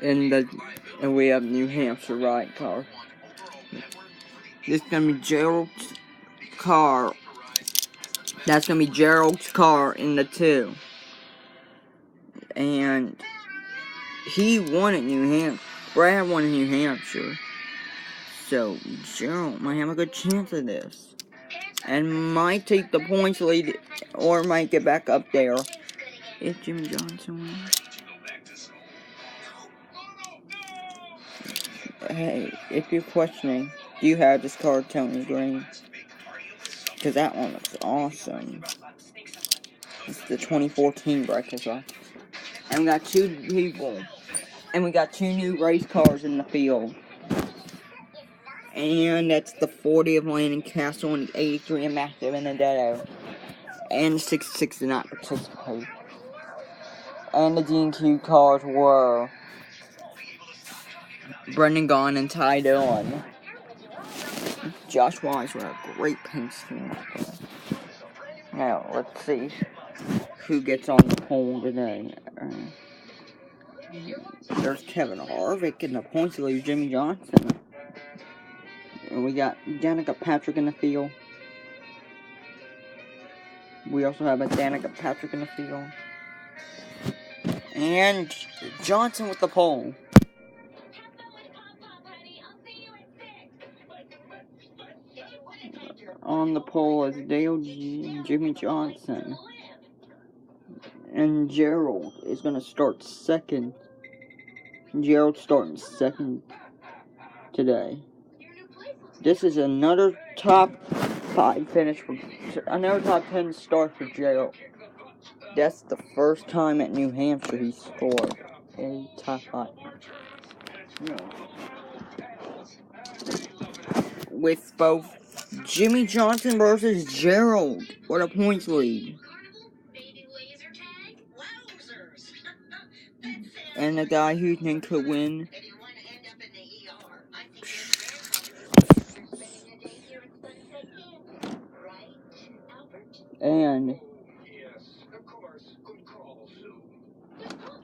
And we have New Hampshire ride car. This is gonna be Gerald's car. That's gonna be Gerald's car in the 2. And he won at New Hampshire. Brad won in New Hampshire. So Gerald might have a good chance of this. And might take the points lead or might get back up there if Jimmy Johnson wins. Hey, if you're questioning, do you have this card, Tony Green? Because that one looks awesome. It's the 2014 bracket, right? And we got 2 people. And we got 2 new race cars in the field. And that's the 40 of Landon Cassill and the 83 of dibenedetto. And the 66 did not participate. And the D&Q cars were Brendan Gaughan and Ty Dillon. Josh Wise with a great paint scheme. Now, let's see who gets on the pole today. There's Kevin Harvick in the points lead, Jimmy Johnson. And we got Danica Patrick in the field. We also have a Danica Patrick in the field. And Johnson with the pole. On the pole is Dale Jimmy Johnson. And Gerald is going to start second. Gerald's starting second today. This is another top 5 finish for another top 10 start for Gerald. That's the first time at New Hampshire he scored a top 5. With both Jimmy Johnson versus Gerald. What a points lead. And the guy who think could win.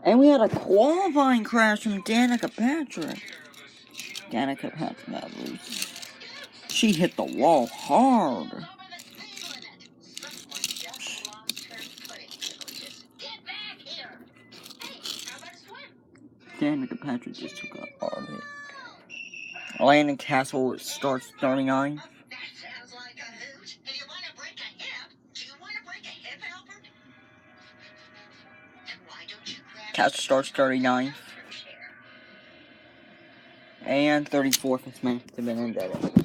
And we had a qualifying crash from Danica Patrick. Danica Patrick got loose. She hit the wall hard. Danica Patrick just took a hard hit. Landon Cassill starts 39. Cassill starts 39th. And 34th is dibenedetto.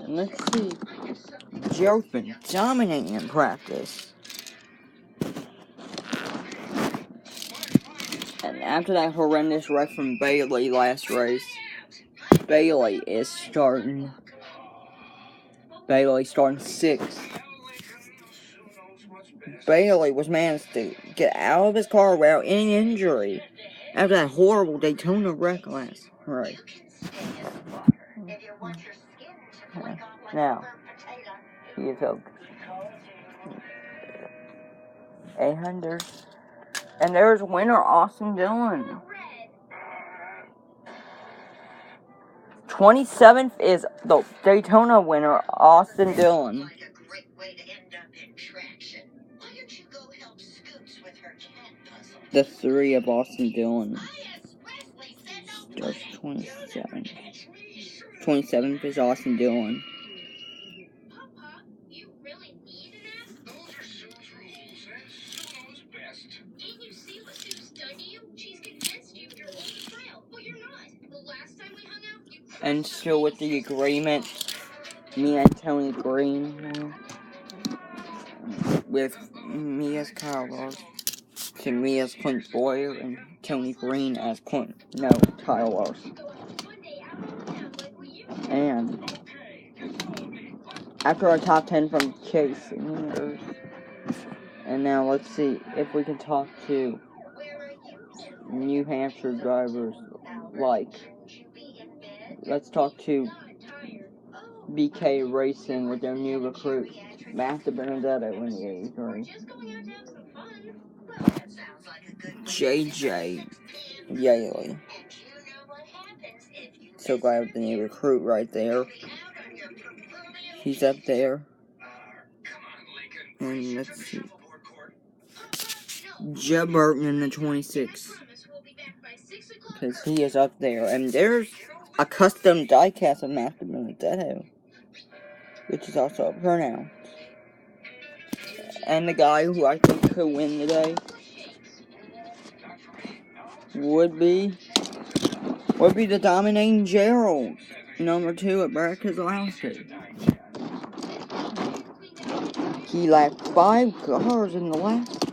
And let's see. Gerald's been dominating in practice. And after that horrendous wreck from Bailey last race, Bailey starting 6th. Bailey was managed to get out of his car without any injury after that horrible Daytona wreck last race. Now, he is up 800. And there's winner Austin Dillon. 27th is the Daytona winner, Austin Dillon. The 3 of Austin Dillon starts 27th. 27th is Austin Dillon. And still with the agreement, me and Tony Green, with me as Kyle Larson, to me as Clint Boyer, and Tony Green as Kyle Larson. And after our top 10 from Chase, and now let's see if we can talk to New Hampshire drivers let's talk to BK Racing with their new recruit, dibenedetto in the 83. JJ Yay. So glad with the new recruit right there. He's up there. And let's see. Jeb Burton in the 26. Because he is up there. And there's a custom diecast of Master Benedetto, which is also a pronoun. And the guy who I think could win today would be the dominating Gerald, number 2 at America's Alaska. He lapped 5 cars in the last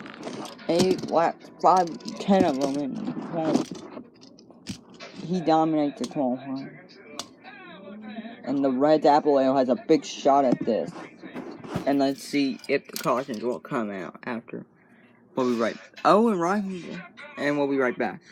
8 laps, 10 of them in 12. He dominates the qualifying. And the Red Apple Ale has a big shot at this. And let's see if the cautions will come out after. We'll be right. And we'll be right back.